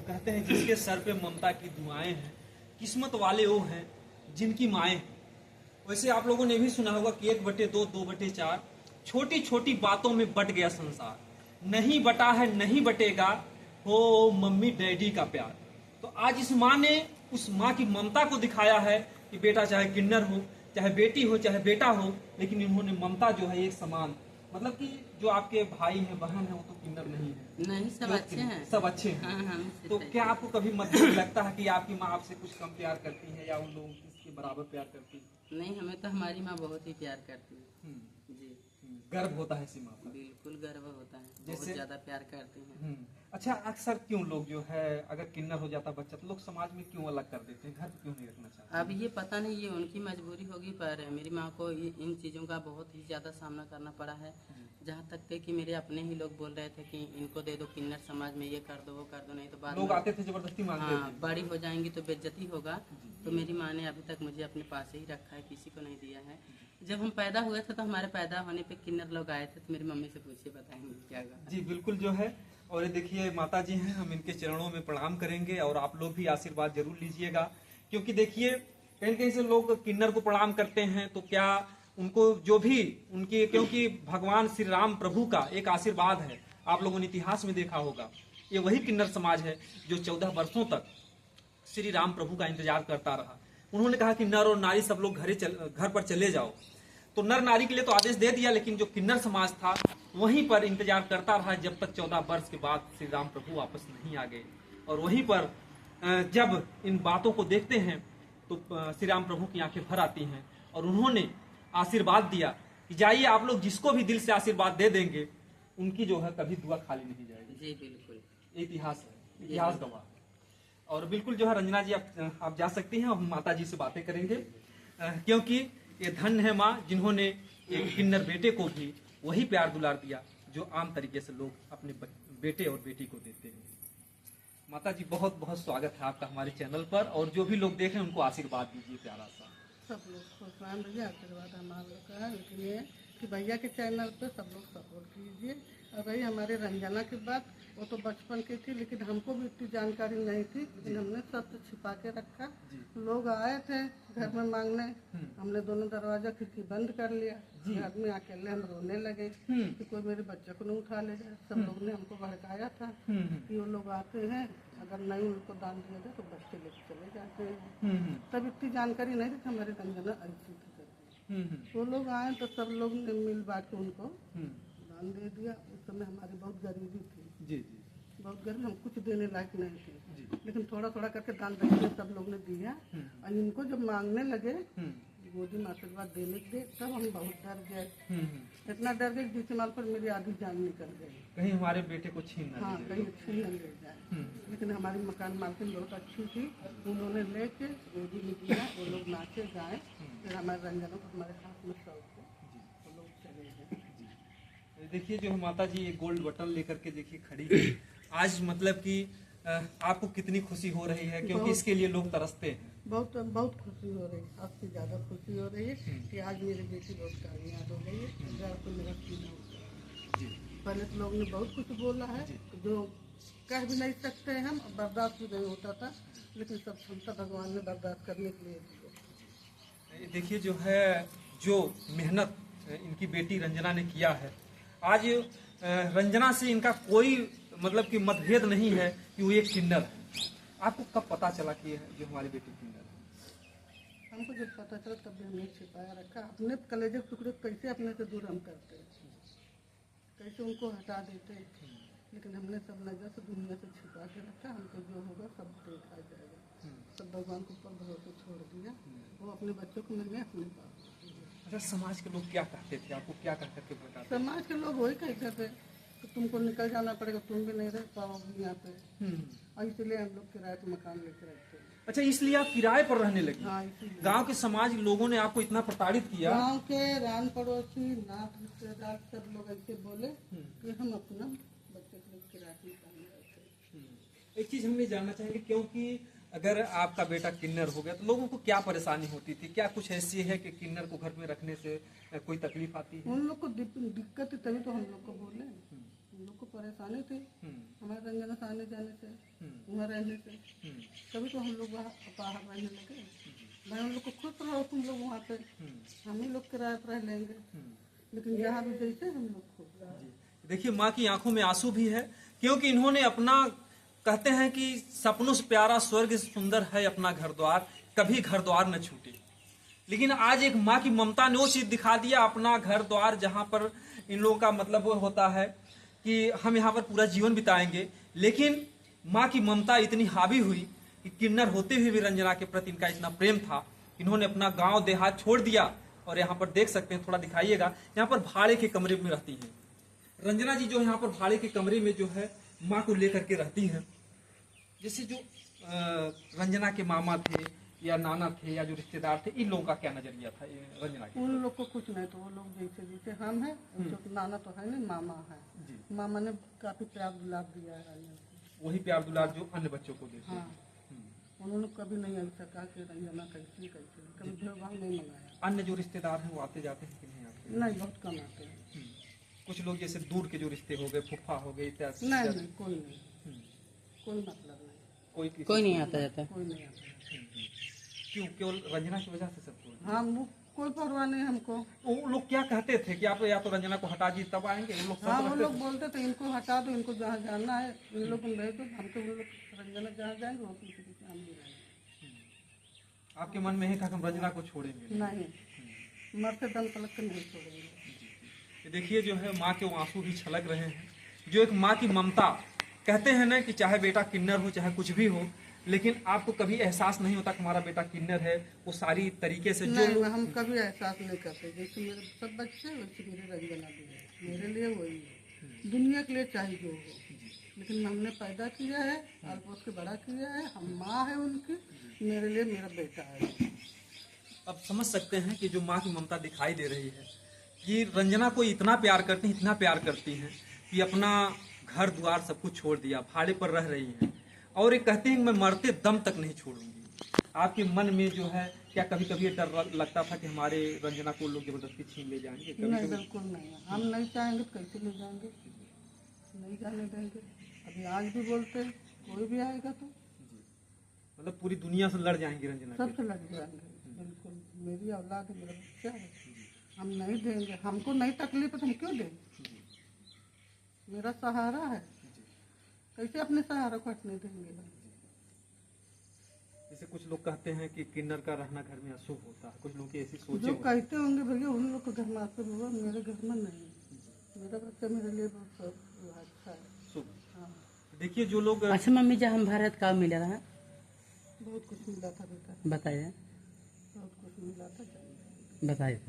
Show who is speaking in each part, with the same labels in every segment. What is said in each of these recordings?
Speaker 1: कहते हैं जिसके सर पे ममता की दुआएं हैं, किस्मत वाले वो हैं जिनकी माएं हैं। वैसे आप लोगों ने भी सुना होगा कि 1/2, 2/4 छोटी छोटी बातों में बट गया संसार, नहीं बटा है नहीं बटेगा हो मम्मी डैडी का प्यार। तो आज इस माँ ने उस माँ की ममता को दिखाया है कि बेटा चाहे किन्नर हो, चाहे बेटी हो, चाहे बेटा हो, लेकिन इन्होंने ममता जो है एक समान, मतलब कि जो आपके भाई हैं बहन है वो तो किन्नर नहीं है,
Speaker 2: नहीं सब अच्छे हैं,
Speaker 1: सब अच्छे हैं।
Speaker 2: हाँ, हाँ,
Speaker 1: तो क्या आपको कभी मतलब लगता है कि आपकी माँ आपसे कुछ कम प्यार करती है या उन लोगों के बराबर प्यार करती है?
Speaker 2: नहीं, हमें तो हमारी माँ बहुत ही प्यार करती है जी।
Speaker 1: गर्व होता है इसी माँ पर?
Speaker 2: बिल्कुल गर्व होता है, बहुत
Speaker 1: जैसे
Speaker 2: ज्यादा प्यार करते हैं।
Speaker 1: अच्छा, अक्सर क्यों लोग जो है अगर किन्नर हो जाता बच्चा तो लोग समाज में क्यों अलग कर देते हैं, घर पे क्यों नहीं रखना चाहते?
Speaker 2: अब ये पता नहीं, ये उनकी मजबूरी होगी, पर मेरी माँ को इन चीज़ों का बहुत ही ज़्यादा सामना करना पड़ा है। जहाँ तक थे कि मेरे अपने ही लोग बोल रहे थे कि इनको दे दो किन्नर समाज में, ये कर दो वो कर दो, नहीं तो बाद
Speaker 1: लोग
Speaker 2: में
Speaker 1: आते थे जबरदस्ती मांगते
Speaker 2: हाँ
Speaker 1: थे।
Speaker 2: बड़ी हो जाएंगी तो बेइज्जती होगा। तो मेरी माँ ने अभी तक मुझे अपने पास ही रखा है, किसी को नहीं दिया है। जब हम पैदा हुए थे तो हमारे पैदा होने पे किन्नर लोग आए थे, तो मेरी मम्मी से पूछिए बताएंगे क्या हुआ।
Speaker 1: जी बिल्कुल जो है, और ये देखिए माता जी हैं, हम इनके चरणों में प्रणाम करेंगे और आप लोग भी आशीर्वाद जरूर लीजिएगा। क्योंकि देखिए कहीं कहीं से लोग किन्नर को प्रणाम करते हैं तो क्या उनको जो भी उनकी, क्योंकि भगवान श्री राम प्रभु का एक आशीर्वाद है, आप लोगों ने इतिहास में देखा होगा, ये वही किन्नर समाज है जो 14 वर्षों तक श्री राम प्रभु का इंतजार करता रहा। उन्होंने कहा कि नर और नारी सब लोग घर पर चले जाओ, तो नर नारी के लिए तो आदेश दे दिया, लेकिन जो किन्नर समाज था वहीं पर इंतजार करता रहा जब तक 14 वर्ष के बाद श्री राम प्रभु वापस नहीं आ गए। और वहीं पर जब इन बातों को देखते हैं तो श्री राम प्रभु की आंखें भर आती हैं और उन्होंने आशीर्वाद दिया कि जाइए आप लोग जिसको भी दिल से आशीर्वाद दे देंगे उनकी जो है कभी दुआ खाली नहीं जाएगी।
Speaker 2: जी बिल्कुल,
Speaker 1: इतिहास है, इतिहास गवाह। और बिल्कुल जो है रंजना जी आप जा सकती हैं और हम माता जी से बातें करेंगे, क्योंकि ये धन्य है माँ जिन्होंने एक किन्नर बेटे को भी वही प्यार दुलार दिया जो आम तरीके से लोग अपने बेटे और बेटी को देते हैं। माता जी बहुत बहुत स्वागत है आपका हमारे चैनल पर, और जो भी लोग देख रहे हैं उनको आशीर्वाद दीजिए प्यारा सा।
Speaker 3: सब लोग खुशमान रहिए, आशीर्वाद हमारा लोग का है। लेकिन ये कि भैया के चैनल पे सब लोग सपोर्ट कीजिए। और रही हमारे रंजना की बात, वो तो बचपन की थी, लेकिन हमको भी इतनी जानकारी नहीं थी, लेकिन हमने सब तो छिपा के रखा। लोग आए थे घर में मांगने, हमने दोनों दरवाजा खिड़की बंद कर लिया। घर में अकेले हम रोने लगे कि कोई मेरे बच्चे को नहीं उठा ले जाए। सब लोग ने हमको भड़काया था कि वो लोग आते हैं, अगर नहीं उनको दान दिया जाए तो बच्चे लेके चले जाते हैं। तब इतनी जानकारी नहीं थी, हमारे रंजना ऐसी थी। वो लोग आए तो सब लोग ने मिल बांट के उनको दान दे दिया। उस समय हमारी बहुत गरीबी थी,
Speaker 1: जी
Speaker 3: बहुत गरीब, हम कुछ देने लायक नहीं थे, लेकिन थोड़ा थोड़ा करके दान दक्षिणा सब लोग ने दिया। और इनको जब मांगने लगे गोदी में आशीर्वाद देने के लिए, तब हम बहुत डर गए। इतना डर गए बीच माल पर मेरी आधी जान निकल गई,
Speaker 1: कहीं हमारे बेटे को छीन ना
Speaker 3: हाँ
Speaker 1: लीजिए।
Speaker 3: कहीं छीन न ले जाए। लेकिन हमारी मकान मालकिन बहुत अच्छी थी, उन्होंने लेके गोदी में दिया। वो लोग नाचे गाए, फिर हमारे रंजना को हमारे हाथ में सौंप के वो लोग चले गए।
Speaker 1: देखिए जो माता जी ये गोल्ड बटन लेकर के देखिए खड़ी है आज, मतलब कि आपको कितनी खुशी हो रही है, क्योंकि इसके लिए लोग तरसते हैं।
Speaker 3: बहुत बहुत खुशी हो रही है, आपसे ज़्यादा खुशी हो रही है कि आज मेरी बेटी बहुत कामयाब हो गई है। अगर तो मेरा सीना होता, पहले तो लोगों ने बहुत कुछ बोला है जो कह भी नहीं सकते हैं हम, बर्दाश्त भी नहीं होता था, लेकिन सब क्षमता भगवान ने बर्दाश्त करने के लिए दी।
Speaker 1: देखिए जो है जो मेहनत इनकी बेटी रंजना ने किया है, आज रंजना से इनका कोई मतलब कि मतभेद नहीं है कि वो एक किन्नर है। आपको कब पता चला कि ये जो हमारी बेटी किन्नर है?
Speaker 3: हमको जब पता चला तब भी हमने छिपाया रखा। अपने कलेजे के टुकड़े कैसे अपने से दूर हम करते, कैसे उनको हटा देते, लेकिन हमने सब नजर से दुनिया से छिपा के रखा। हमको जो होगा सब देखा जाएगा, सब भगवान के ऊपर भरोसे छोड़ दिया। वो अपने बच्चों को मिल गए अपने पास।
Speaker 1: अच्छा, समाज के लोग क्या कहते थे आपको, क्या कह करके बताते?
Speaker 3: समाज के लोग वही कहते थे कि तुमको निकल जाना पड़ेगा, तुम भी नहीं रह पाओगे यहाँ पे, और इसलिए हम लोग किराए पे मकान लेके रहते हैं।
Speaker 1: अच्छा, इसलिए आप किराए पर रहने लगे?
Speaker 3: हाँ, इसीलिए
Speaker 1: गांव के समाज लोगों ने आपको इतना प्रताड़ित किया?
Speaker 3: गाँव के रान पड़ोसी नाथ रिश्तेदार सब लोग ऐसे बोले कि हम अपना बच्चे के लिए किराए पे मकान रहते हैं।
Speaker 1: एक चीज हम ये जानना चाहेंगे, क्योंकि अगर आपका बेटा किन्नर हो गया तो लोगों को क्या परेशानी होती थी? क्या कुछ ऐसी है कि किन्नर को घर में रखने से कोई तकलीफ आती है?
Speaker 3: उन लोग को दिक्कत है, तभी तो हम लोग को बोले। उन लोग लोग को परेशानी थी हमारे रंजना से आने जाने से, वहाँ रहने से। तभी तो हम लोग वहाँ बाहर रहने लगे। भाई हम लोग को खुश रहो तुम लोग वहाँ पे, हम ही लोग किराए पर रह लेंगे, लेकिन जहाँ भी जैसे हम लोग खुश।
Speaker 1: देखिए माँ की आंखों में आंसू भी है, क्योंकि इन्होंने अपना, कहते हैं कि सपनों से प्यारा स्वर्ग सुंदर है अपना घर द्वार, कभी घर द्वार न छूटे। लेकिन आज एक माँ की ममता ने वो चीज दिखा दिया, अपना घर द्वार जहां पर इन लोगों का मतलब वो होता है कि हम यहाँ पर पूरा जीवन बिताएंगे, लेकिन माँ की ममता इतनी हावी हुई कि किन्नर होते हुए भी रंजना के प्रति इनका इतना प्रेम था, इन्होंने अपना गांव देहात छोड़ दिया। और यहाँ पर देख सकते हैं, थोड़ा दिखाइएगा, यहाँ पर भाड़े के कमरे में रहती हैं रंजना जी, जो यहाँ पर भाड़े के कमरे में जो है माँ को लेकर के रहती हैं। जैसे जो रंजना के मामा थे या नाना थे या जो रिश्तेदार थे, इन लोगों का क्या नजरिया था ये रंजना के?
Speaker 3: उन लोग को कुछ नहीं, तो वो लोग जैसे जैसे हम हैं, तो नाना तो है नहीं, मामा है। मामा ने काफी प्यार दुलार दिया है रंजना को, वही
Speaker 1: प्यार दुलार जो अन्य बच्चों को देते हैं।
Speaker 3: हाँ, उन्होंने कभी नहीं ऐसा कहा कि रंजना कैसी कैसे, कभी भेदभाव नहीं मनाया।
Speaker 1: अन्य जो रिश्तेदार हैं वो आते जाते हैं कि नहीं आते?
Speaker 3: नहीं, बहुत कम आते हैं।
Speaker 1: कुछ लोग जैसे दूर के जो रिश्ते हो गए, फूफा हो गए इत्यादि?
Speaker 3: नहीं, कोई नहीं, कोई मतलब नहीं,
Speaker 2: कोई नहीं आता जाता,
Speaker 3: कोई नहीं आता।
Speaker 1: क्यों? केवल रंजना की वजह से सबको?
Speaker 3: हाँ, कोई परवाह नहीं हमको।
Speaker 1: वो लोग क्या कहते थे कि आप या तो रंजना को हटा दीजिए तब आएंगे? वो लोग
Speaker 3: हाँ, वो लोग बोलते थे इनको हटा दो, इनको जहाँ जाना है इन लोग को भेज दो, हमको वो लोग रंजना जहाँ जाएंगे वो पीछे पीछे हम भी रहेंगे।
Speaker 1: आपके मन में है कि हम रंजना को छोड़ेंगे
Speaker 3: नहीं, मरते दम तक नहीं छोड़ेंगे।
Speaker 1: देखिए जो है माँ के आंसू भी छलक रहे हैं, जो एक माँ की ममता। कहते हैं ना कि चाहे बेटा किन्नर हो चाहे कुछ भी हो, लेकिन आपको कभी एहसास नहीं होता कि हमारा बेटा किन्नर है। वो सारी तरीके से
Speaker 3: नहीं, हम कभी एहसास नहीं करते। जैसे मेरे सब बच्चे वैसे मेरे रंजना भी है, मेरे लिए वही है, दुनिया के लिए चाहिए जो हो, लेकिन हमने पैदा किया है और पोस के बड़ा किया है, हम माँ है उनकी, मेरे लिए मेरा बेटा है।
Speaker 1: अब समझ सकते हैं कि जो माँ की ममता दिखाई दे रही है कि रंजना को इतना प्यार करती हैं, इतना प्यार करती हैं कि अपना घर द्वार सब कुछ छोड़ दिया, भाड़े पर रह रही हैं और ये कहती हैं मैं मरते दम तक नहीं छोड़ूंगी। आपके मन में जो है क्या कभी कभी डर लगता था कि हमारे रंजना को लोग जबरदस्ती छीन ले जाएंगे?
Speaker 3: नहीं, बिल्कुल नहीं, हम नहीं चाहेंगे तो कैसे ले जाएंगे, नहीं जाने देंगे। अभी आज भी बोलते हैं कोई भी आएगा तो
Speaker 1: मतलब पूरी दुनिया से लड़ जाएंगे रंजना?
Speaker 3: सबसे लड़ जाएंगे, बिल्कुल। मेरी औलाद है, मेरा बच्चा है, हम नहीं देंगे। हमको नहीं तकलीफ है तो हम क्यों दें? मेरा सहारा है, कैसे अपने सहारा को हटने देंगे?
Speaker 1: जैसे कुछ लोग कहते हैं कि किन्नर का रहना घर में अशुभ होता है, कुछ लोग की ऐसी सोच
Speaker 3: जो कहते होंगे भैया उन लोग के घर में अशुभ होगा, मेरे घर में नहीं। मेरा बच्चा मेरे लिए बहुत अच्छा है,
Speaker 1: शुभ।
Speaker 3: हाँ।
Speaker 1: देखिए जो लोग
Speaker 2: अच्छा मम्मी, जब हम भारत का मिला था,
Speaker 3: बहुत कुछ मिला था बेटा,
Speaker 2: बताइए,
Speaker 3: बहुत कुछ मिला था,
Speaker 2: बताइए,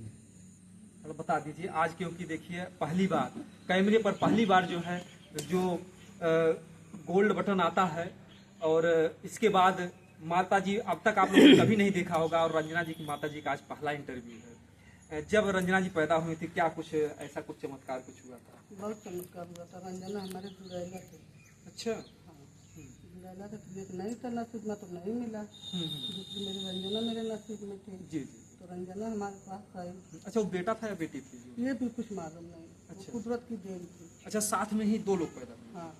Speaker 1: बता दीजिए आज। क्योंकि देखिए पहली बार कैमरे पर पहली बार जो है जो गोल्ड बटन आता है, और इसके बाद माता जी, अब तक आप लोगों ने कभी नहीं देखा होगा, और रंजना जी की माता जी का आज पहला इंटरव्यू है। जब रंजना जी पैदा हुई थी क्या कुछ ऐसा कुछ चमत्कार कुछ हुआ था?
Speaker 3: बहुत चमत्कार हुआ था। रंजना हमारे जुड़ैला थे।
Speaker 1: अच्छा।
Speaker 3: हाँ, जुड़ैला थे, एक नहीं था नसीब में तो नहीं मिला, दूसरी मेरी रंजना मेरे नसीब में थी।
Speaker 1: जी जी।
Speaker 3: तो रंजना हमारे पास आई।
Speaker 1: अच्छा, वो बेटा था या बेटी थी?
Speaker 3: ये भी कुछ मालूम नहीं,
Speaker 1: अच्छा।
Speaker 3: वो कुदरत की देन थी।
Speaker 1: अच्छा, साथ में ही दो लोग पैदा हुए?
Speaker 3: हाँ,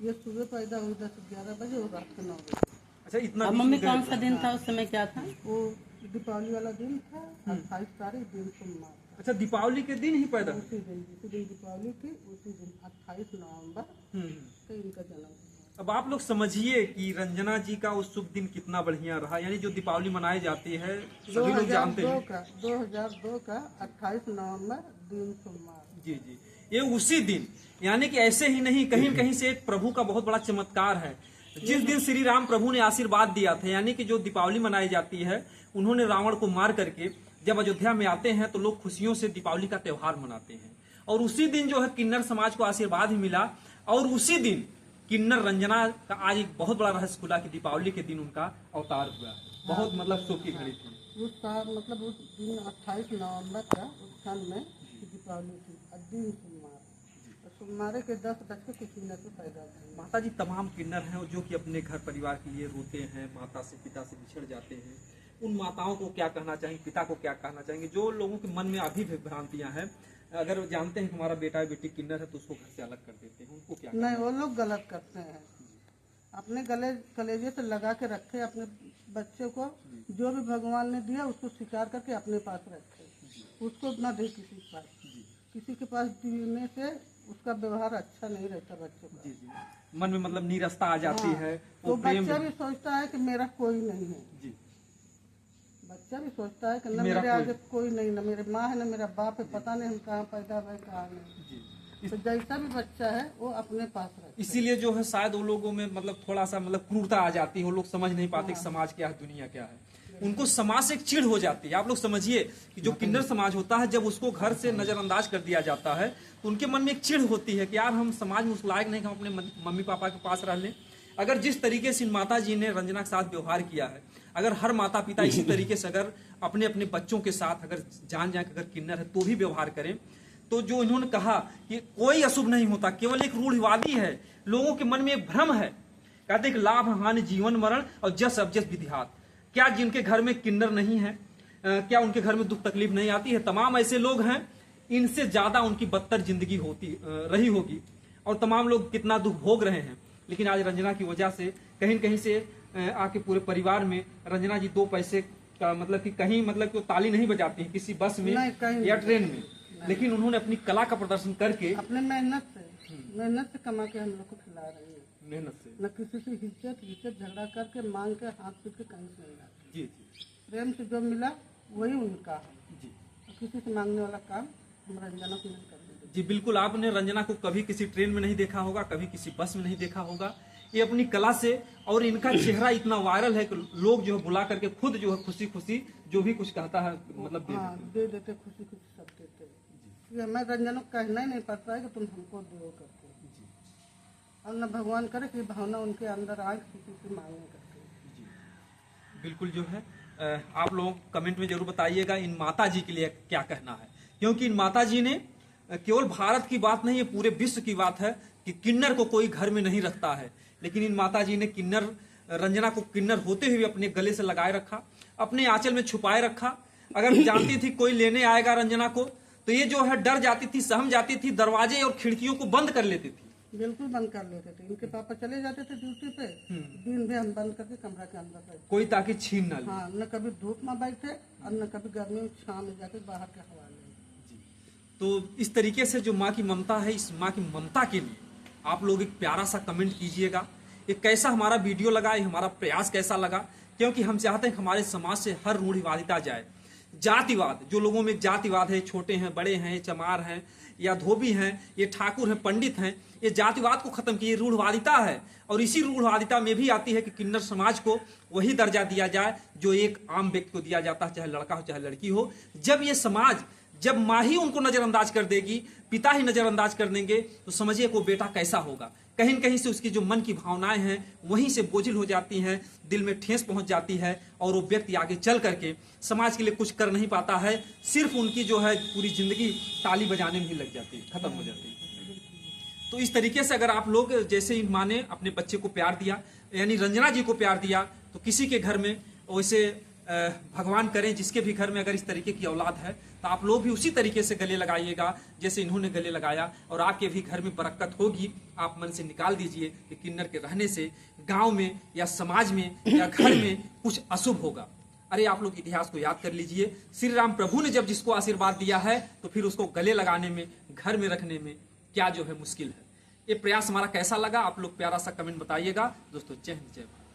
Speaker 3: ये सुबह पैदा हुई 10-11 बजे और रात के 9 बजे।
Speaker 1: अच्छा, इतना
Speaker 2: अब मम्मी कौन सा दिन था उस समय, क्या था?
Speaker 3: वो दीपावली वाला दिन था, 28 तारीख दिन सोमवार।
Speaker 1: अच्छा, दीपावली के दिन ही पैदा हुए?
Speaker 3: उसी दिन दीपावली थी, उसी दिन 28 नवंबर को इनका जन्म हुआ।
Speaker 1: अब आप लोग समझिए कि रंजना जी का उस शुभ दिन कितना बढ़िया रहा। यानी जो दीपावली मनाई जाती है सभी लोग जानते हैं,
Speaker 3: 2002 का 28 नवंबर दिन सोमवार।
Speaker 1: जी जी, ये उसी दिन, यानी कि ऐसे ही नहीं, कहीं कहीं से एक प्रभु का बहुत बड़ा चमत्कार है। जिस दिन श्री राम प्रभु ने आशीर्वाद दिया था, यानी कि जो दीपावली मनाई जाती है, उन्होंने रावण को मार करके जब अयोध्या में आते हैं तो लोग खुशियों से दीपावली का त्योहार मनाते हैं। और उसी दिन जो है किन्नर समाज को आशीर्वाद ही मिला, और उसी दिन किन्नर रंजना का आज एक बहुत बड़ा रहस्य खुला कि दीपावली के दिन उनका अवतार हुआ। बहुत मतलब शुभ की घड़ी थी
Speaker 3: उस साल, मतलब उस दिन 28 नवंबर का उस साल में दीपावली थी, दिन सोमवार। सोमवार के 10 बज के कुछ मिनट में पैदा हुई।
Speaker 1: माता जी तमाम किन्नर हैं जो कि अपने घर परिवार के लिए रोते हैं, माता से पिता से बिछड़ जाते हैं। उन माताओं को क्या कहना चाहेंगे, पिता को क्या कहना चाहेंगे, जो लोगों के मन में अभी भी भ्रांतियां हैं, अगर जानते हैं कि हमारा बेटा बेटी किन्नर है तो उसको घर से अलग कर देते हैं, उनको क्या
Speaker 3: नहीं, वो लोग गलत करते हैं। अपने गले कलेजे से लगा के रखे अपने बच्चे को, जो भी भगवान ने दिया उसको स्वीकार करके अपने पास रखे, उसको ना दे किसी के पास। किसी के पास देने से उसका व्यवहार अच्छा नहीं रहता बच्चों का।
Speaker 1: जी जी, मन में मतलब नीरसता आ जाती है,
Speaker 3: तो बच्चा भी सोचता है कि मेरा कोई नहीं है।
Speaker 1: जी,
Speaker 3: बच्चा भी सोचता है कि न
Speaker 1: मेरा
Speaker 3: मेरे आगे कोई नहीं, न मेरे माँ है न मेरा बाप है, पता नहीं हम कहाँ पैदा हुए कहाँ नहीं।
Speaker 1: जी।
Speaker 3: तो जैसा भी बच्चा है वो अपने पास रखे।
Speaker 1: इसीलिए जो है शायद वो लोगों में मतलब थोड़ा सा मतलब क्रूरता आ जाती है, वो लोग समझ नहीं पाते कि समाज क्या है, दुनिया क्या है। उनको समाज से एक चिढ़ हो जाती है। आप लोग समझिए कि जो किन्नर समाज होता है, जब उसको घर से नजरअंदाज कर दिया जाता है तो उनके मन में एक चिढ़ होती है कि यार हम समाज में उस लायक नहीं, हम अपने मम्मी पापा के पास रह लें। अगर जिस तरीके से इन माता जी ने रंजना के साथ व्यवहार किया है, अगर हर माता पिता इसी तरीके से अगर अपने अपने बच्चों के साथ अगर जान जाए अगर किन्नर है तो भी व्यवहार करें, तो जो इन्होंने कहा कि कोई अशुभ नहीं होता, केवल एक रूढ़िवादी है, लोगों के मन में एक भ्रम है। कहते हैं कि लाभ हानि जीवन मरण और जस अवजस विधिहात। क्या जिनके घर में किन्नर नहीं है, क्या उनके घर में दुख तकलीफ नहीं आती है? तमाम ऐसे लोग हैं, इनसे ज्यादा उनकी बदतर जिंदगी होती रही होगी और तमाम लोग कितना दुख भोग रहे हैं। लेकिन आज रंजना की वजह से कहीं न कहीं से आके पूरे परिवार में रंजना जी 2 पैसे का मतलब कि कहीं मतलब कि ताली नहीं बजाती हैं किसी बस में या ट्रेन में, लेकिन उन्होंने अपनी कला का प्रदर्शन करके
Speaker 3: अपने मेहनत से कमा के हम लोग को खिला रही है,
Speaker 1: मेहनत से,
Speaker 3: न किसी से हिचक झगड़ा करके मांग के हाथ पीट के कहीं से नहीं लाते।
Speaker 1: जी जी
Speaker 3: प्रेम से जो मिला वही उनका है।
Speaker 1: जी
Speaker 3: किसी से मांगने वाला काम हम रंजना को नहीं करते।
Speaker 1: जी बिल्कुल। आपने रंजना को कभी किसी ट्रेन में नहीं देखा होगा, कभी किसी बस में नहीं देखा होगा। ये अपनी कला से, और इनका चेहरा इतना वायरल है कि लोग जो है बुला करके खुद जो है खुशी खुशी जो भी कुछ कहता है मतलब
Speaker 3: दे देते, खुशी खुशी सब देते। ये मैं रंजना को कहना ही नहीं पड़ता है कि तुम हमको दो करके, और न भगवान करे कि भावना उनके अंदर आए किसी से मांगने करके।
Speaker 1: बिल्कुल जो है आप लोग कमेंट में जरूर बताइएगा इन माता जी के लिए क्या कहना है, क्योंकि इन माता जी ने केवल भारत की बात नहीं, ये पूरे विश्व की बात है कि किन्नर को कोई घर में नहीं रखता है। लेकिन इन माता जी ने किन्नर रंजना को किन्नर होते हुए अपने गले से लगाए रखा, अपने आंचल में छुपाए रखा। अगर जानती थी कोई लेने आएगा रंजना को तो ये जो है डर जाती थी, सहम जाती थी, दरवाजे और खिड़कियों को बंद कर लेती थी।
Speaker 3: बिल्कुल बंद कर लेते थे। इनके पापा चले जाते थे ड्यूटी पे, दिन भर हम बंद करके कमरा के अंदर बैठे,
Speaker 1: कोई ताकि छीन ना ले।
Speaker 3: हाँ, न कभी धूप में बैठे और न कभी गर्मी में छांव में जाके बाहर के हवा ले।
Speaker 1: तो इस तरीके से जो माँ की ममता है, इस माँ की ममता के लिए आप लोग एक प्यारा सा कमेंट कीजिएगा। ये कैसा हमारा वीडियो लगा, ये हमारा प्रयास कैसा लगा, क्योंकि हम चाहते हैं कि हमारे समाज से हर रूढ़िवादिता जाए। जातिवाद, जो लोगों में जातिवाद है, छोटे हैं, बड़े हैं, चमार हैं या धोबी हैं, ये ठाकुर हैं, पंडित हैं, ये जातिवाद को खत्म किए, रूढ़वादिता है। और इसी रूढ़वादिता में भी आती है कि किन्नर समाज को वही दर्जा दिया जाए जो एक आम व्यक्ति को दिया जाता है, चाहे लड़का हो चाहे लड़की हो। जब ये समाज, जब माँ ही उनको नजरअंदाज कर देगी, पिता ही नजरअंदाज कर देंगे, तो समझिए वो बेटा कैसा होगा। कहीं न कहीं से उसकी जो मन की भावनाएं हैं वहीं से बोझिल हो जाती हैं, दिल में ठेस पहुंच जाती है और वो व्यक्ति आगे चल करके समाज के लिए कुछ कर नहीं पाता है। सिर्फ उनकी जो है पूरी जिंदगी ताली बजाने में ही लग जाती है, खत्म हो जाती है। तो इस तरीके से अगर आप लोग जैसे इन माँ ने अपने बच्चे को प्यार दिया, यानी रंजना जी को प्यार दिया, तो किसी के घर में वैसे भगवान करें जिसके भी घर में अगर इस तरीके की औलाद है तो आप लोग भी उसी तरीके से गले लगाइएगा जैसे इन्होंने गले लगाया, और आपके भी घर में बरकत होगी। आप मन से निकाल दीजिए कि किन्नर के रहने से गांव में या समाज में या घर में कुछ अशुभ होगा। अरे आप लोग इतिहास को याद कर लीजिए, श्री राम प्रभु ने जब जिसको आशीर्वाद दिया है तो फिर उसको गले लगाने में, घर में रखने में क्या जो है मुश्किल है। ये प्रयास हमारा कैसा लगा आप लोग प्यारा सा कमेंट बताइएगा। दोस्तों जय हिंद, जय भारत।